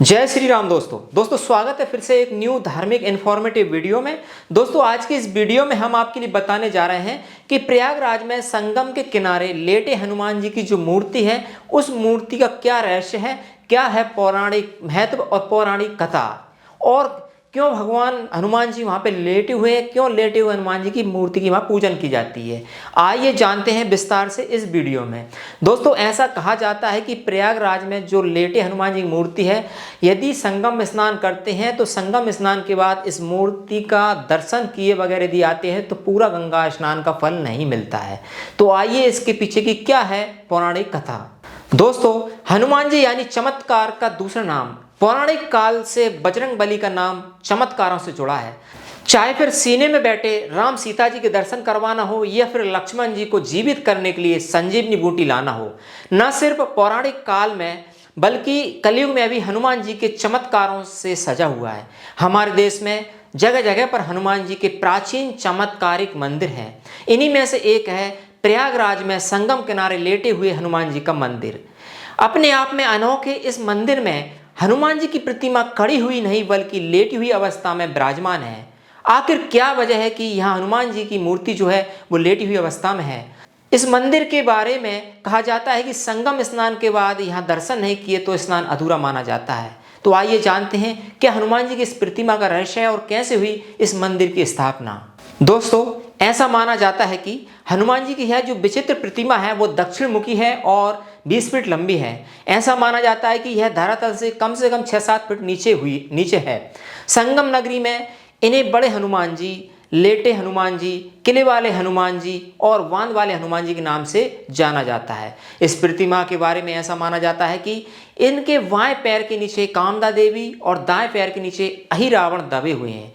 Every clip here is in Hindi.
जय श्री राम दोस्तों स्वागत है फिर से एक न्यू धार्मिक इन्फॉर्मेटिव वीडियो में। दोस्तों आज की इस वीडियो में हम आपके लिए बताने जा रहे हैं कि प्रयागराज में संगम के किनारे लेटे हनुमान जी की जो मूर्ति है उस मूर्ति का क्या रहस्य है, क्या है पौराणिक महत्व और पौराणिक कथा, और क्यों भगवान हनुमान जी वहाँ पे लेटे हुए हैं, क्यों लेटे हुए हनुमान जी की मूर्ति की वहाँ पूजन की जाती है। आइए जानते हैं विस्तार से इस वीडियो में। दोस्तों ऐसा कहा जाता है कि प्रयागराज में जो लेटे हनुमान जी की मूर्ति है, यदि संगम स्नान करते हैं तो संगम स्नान के बाद इस मूर्ति का दर्शन किए बगैर यदि आते हैं तो पूरा गंगा स्नान का फल नहीं मिलता है। तो आइए इसके पीछे की क्या है पौराणिक कथा। दोस्तों हनुमान जी यानी चमत्कार का दूसरा नाम। पौराणिक काल से बजरंग बली का नाम चमत्कारों से जुड़ा है। चाहे फिर सीने में बैठे राम सीता जी के दर्शन करवाना हो या फिर लक्ष्मण जी को जीवित करने के लिए संजीवनी बूटी लाना हो, न सिर्फ पौराणिक काल में बल्कि कलयुग में भी हनुमान जी के चमत्कारों से सजा हुआ है। हमारे देश में जगह जगह पर हनुमान जी के प्राचीन चमत्कारिक मंदिर हैं। इन्हीं में से एक है प्रयागराज में संगम किनारे लेटे हुए हनुमान जी का मंदिर। अपने आप में अनोखे इस मंदिर में हनुमान जी की प्रतिमा खड़ी हुई नहीं बल्कि लेटी हुई अवस्था में विराजमान है। आखिर क्या वजह है कि यहाँ हनुमान जी की मूर्ति जो है वो लेटी हुई अवस्था में है। इस मंदिर के बारे में कहा जाता है कि संगम स्नान के बाद यहाँ दर्शन नहीं किए तो स्नान अधूरा माना जाता है। तो आइए जानते हैं क्या हनुमान जी की इस प्रतिमा का रहस्य है और कैसे हुई इस मंदिर की स्थापना। दोस्तों ऐसा माना जाता है कि हनुमान जी की यह जो विचित्र प्रतिमा है वो दक्षिण मुखी है और 20 फीट लंबी है। ऐसा माना जाता है कि यह धरातल से कम 6-7 फीट नीचे है। संगम नगरी में इन्हें बड़े हनुमान जी, लेटे हनुमान जी, किले वाले हनुमान जी और वांद वाले हनुमान जी के नाम से जाना जाता है। इस प्रतिमा के बारे में ऐसा माना जाता है कि इनके बाएं पैर के नीचे कामदा देवी और दाएं पैर के नीचे अहिरावण दबे हुए हैं।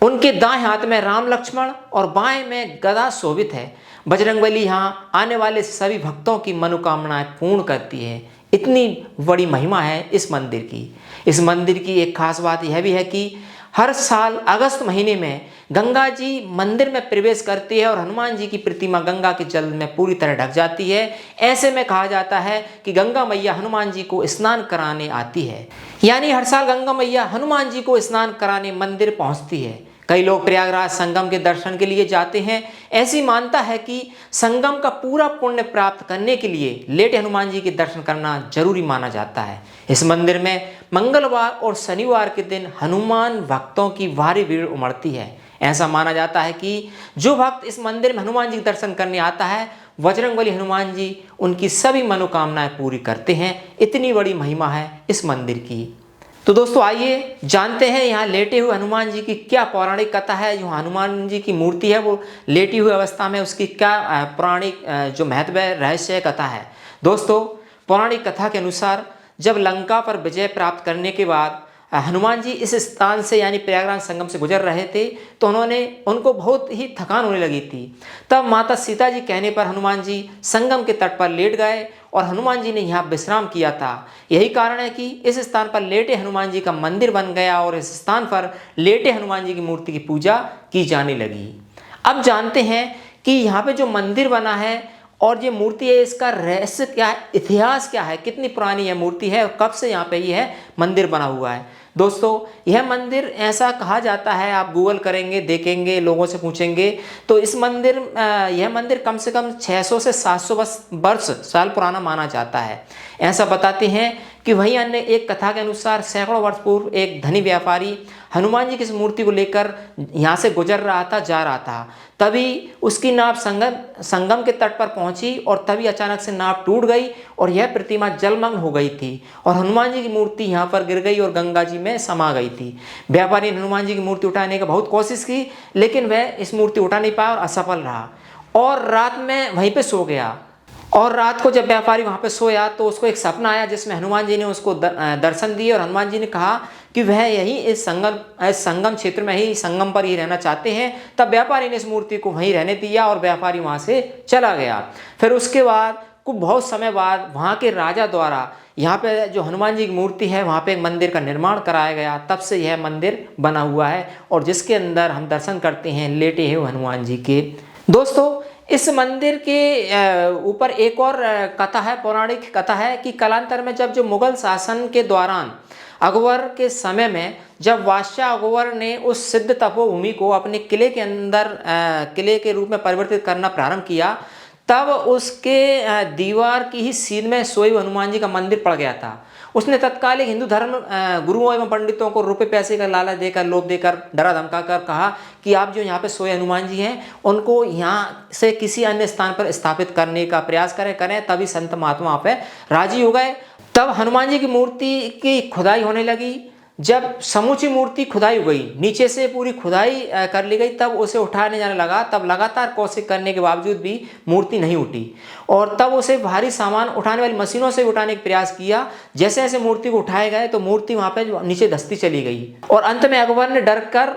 उनके दाएं हाथ में राम लक्ष्मण और बाएं में गदा शोभित है। बजरंगबली यहाँ आने वाले सभी भक्तों की मनोकामनाएं पूर्ण करती है। इतनी बड़ी महिमा है इस मंदिर की। इस मंदिर की एक खास बात यह भी है कि हर साल अगस्त महीने में गंगा जी मंदिर में प्रवेश करती है और हनुमान जी की प्रतिमा गंगा के जल में पूरी तरह ढक जाती है। ऐसे में कहा जाता है कि गंगा मैया हनुमान जी को स्नान कराने आती है, यानी हर साल गंगा मैया हनुमान जी को स्नान कराने मंदिर पहुंचती है। कई लोग प्रयागराज संगम के दर्शन के लिए जाते हैं। ऐसी मानता है कि संगम का पूरा पुण्य प्राप्त करने के लिए लेटे हनुमान जी के दर्शन करना जरूरी माना जाता है। इस मंदिर में मंगलवार और शनिवार के दिन हनुमान भक्तों की भारी भीड़ उमड़ती है। ऐसा माना जाता है कि जो भक्त इस मंदिर में हनुमान जी के दर्शन करने आता है, बजरंगबली हनुमान जी उनकी सभी मनोकामनाएं पूरी करते हैं। इतनी बड़ी महिमा है इस मंदिर की। तो दोस्तों आइए जानते हैं यहाँ लेटे हुए हनुमान जी की क्या पौराणिक कथा है। जो हनुमान जी की मूर्ति है वो लेटी हुई अवस्था में, उसकी क्या पौराणिक जो महत्व है, रहस्य कथा है। दोस्तों पौराणिक कथा के अनुसार जब लंका पर विजय प्राप्त करने के बाद हनुमान जी इस स्थान से यानी प्रयागराज संगम से गुजर रहे थे तो उनको बहुत ही थकान होने लगी थी। तब माता सीता जी कहने पर हनुमान जी संगम के तट पर लेट गए और हनुमान जी ने यहाँ विश्राम किया था। यही कारण है कि इस स्थान पर लेटे हनुमान जी का मंदिर बन गया और इस स्थान पर लेटे हनुमान जी की मूर्ति की पूजा की जाने लगी। अब जानते हैं कि यहाँ पे जो मंदिर बना है और ये मूर्ति है, इसका रहस्य क्या है, इतिहास क्या है, कितनी पुरानी यह मूर्ति है और कब से यहाँ पे यह मंदिर बना हुआ है। दोस्तों यह मंदिर ऐसा कहा जाता है, आप गूगल करेंगे, देखेंगे, लोगों से पूछेंगे तो यह मंदिर कम से कम 600 से 700 साल पुराना माना जाता है। ऐसा बताते हैं कि वहीं अन्य एक कथा के अनुसार सैकड़ों वर्ष पूर्व एक धनी व्यापारी हनुमान जी की इस मूर्ति को लेकर यहाँ से गुजर रहा था, जा रहा था। तभी उसकी नाव संगम के तट पर पहुंची और तभी अचानक से नाव टूट गई और यह प्रतिमा जलमग्न हो गई थी और हनुमान जी की मूर्ति यहाँ पर गिर गई और गंगा जी में समा गई थी। व्यापारी ने हनुमान जी की मूर्ति उठाने की बहुत कोशिश की लेकिन वह इस मूर्ति उठा नहीं पाया और असफल रहा और रात में वहीं पर सो गया। और रात को जब व्यापारी वहाँ पे सोया तो उसको एक सपना आया जिसमें हनुमान जी ने उसको दर्शन दिए और हनुमान जी ने कहा कि वह यही इस संगम क्षेत्र में ही, संगम पर ही रहना चाहते हैं। तब व्यापारी ने इस मूर्ति को वहीं रहने दिया और व्यापारी वहाँ से चला गया। फिर उसके बाद बहुत समय बाद वहाँ के राजा द्वारा यहाँ पे जो हनुमान जी की मूर्ति है वहाँ पे एक मंदिर का निर्माण कराया गया। तब से यह मंदिर बना हुआ है और जिसके अंदर हम दर्शन करते हैं लेटे हुए हनुमान जी के। दोस्तों इस मंदिर के ऊपर एक और कथा है, पौराणिक कथा है कि कालांतर में जब जो मुगल शासन के दौरान अकबर के समय में जब बादशाह अकबर ने उस सिद्ध तपोभूमि को अपने किले के अंदर किले के रूप में परिवर्तित करना प्रारंभ किया, तब उसके दीवार की ही सीध में स्वयं हनुमान जी का मंदिर पड़ गया था। उसने तत्कालिक हिंदू धर्म गुरुओं एवं पंडितों को रुपए पैसे का लालच देकर, लोभ देकर, डरा धमका कर कहा कि आप जो यहाँ पे सोए हनुमान जी हैं उनको यहाँ से किसी अन्य स्थान पर स्थापित करने का प्रयास करें। तभी संत महात्मा वहाँ पे राजी हो गए। तब हनुमान जी की मूर्ति की खुदाई होने लगी। जब समूची मूर्ति खुदाई हो गई, नीचे से पूरी खुदाई कर ली गई, तब उसे उठाने जाने लगा। तब लगातार कोशिश करने के बावजूद भी मूर्ति नहीं उठी और तब उसे भारी सामान उठाने वाली मशीनों से उठाने का प्रयास किया। जैसे जैसे मूर्ति को उठाए गए तो मूर्ति वहां पे नीचे धंसती चली गई और अंत में अकबर ने डर कर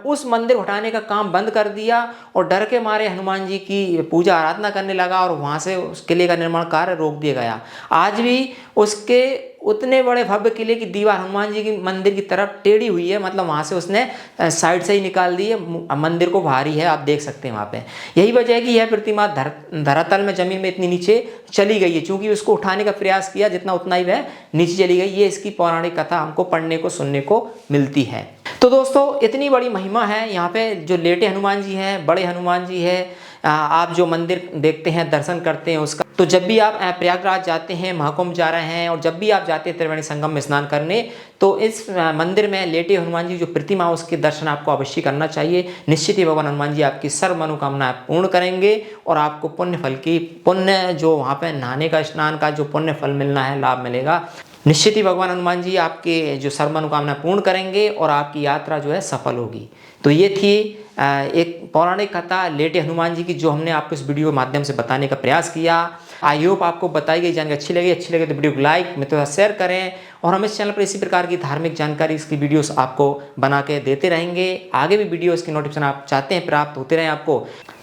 उस मंदिर उठाने का काम बंद कर दिया और डर के मारे हनुमान जी की पूजा आराधना करने लगा और वहां से उस किले का निर्माण कार्य रोक दिया गया। आज भी उसके उतने बड़े भव्य किले की दीवार हनुमान जी की मंदिर की तरफ टेढ़ी हुई है, मतलब वहां से उसने साइड से ही निकाल दी है, मंदिर को भारी है, आप देख सकते हैं वहां पे। यही वजह है कि यह प्रतिमा धरातल में, जमीन में इतनी नीचे चली गई है, क्योंकि उसको उठाने का प्रयास किया जितना उतना ही वह नीचे चली गई। ये इसकी पौराणिक कथा हमको पढ़ने को सुनने को मिलती है। तो दोस्तों इतनी बड़ी महिमा है यहाँ पे। जो लेटे हनुमान जी हैं, बड़े हनुमान जी है, आप जो मंदिर देखते हैं, दर्शन करते हैं उसका, तो जब भी आप प्रयागराज जाते हैं, महाकुंभ जा रहे हैं और जब भी आप जाते हैं त्रिवेणी संगम में स्नान करने, तो इस मंदिर में लेटे हनुमान जी जो प्रतिमा उसके दर्शन आपको अवश्य करना चाहिए। निश्चित ही भगवान हनुमान जी आपकी सर्व मनोकामनाएं पूर्ण करेंगे और आपको पुण्य जो वहाँ पे नहाने का, स्नान का जो पुण्य फल मिलना है, लाभ मिलेगा। निश्चित ही भगवान हनुमान जी आपके जो सर्व मनोकामना पूर्ण करेंगे और आपकी यात्रा जो है सफल होगी। तो ये थी एक पौराणिक कथा लेटे हनुमान जी की, जो हमने आपको इस वीडियो के माध्यम से बताने का प्रयास किया। आई होप आपको बताई गई जानकारी अच्छी लगे तो वीडियो को लाइक मित्रों के साथ शेयर करें और हम इस चैनल पर इसी प्रकार की धार्मिक जानकारी, इसकी वीडियोस आपको बना के देते रहेंगे। आगे भी वीडियोस की नोटिफिकेशन आप चाहते हैं प्राप्त होते रहें आपको,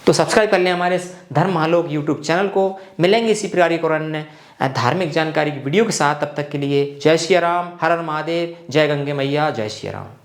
तो सब्सक्राइब कर लें हमारे इस धर्म आलोक यूट्यूब चैनल को। मिलेंगे इसी प्रकार की और अन्य धार्मिक जानकारी की वीडियो के साथ। तब तक के लिए जय श्री राम, हर हर महादेव, जय गंगे मैया, जय श्री राम।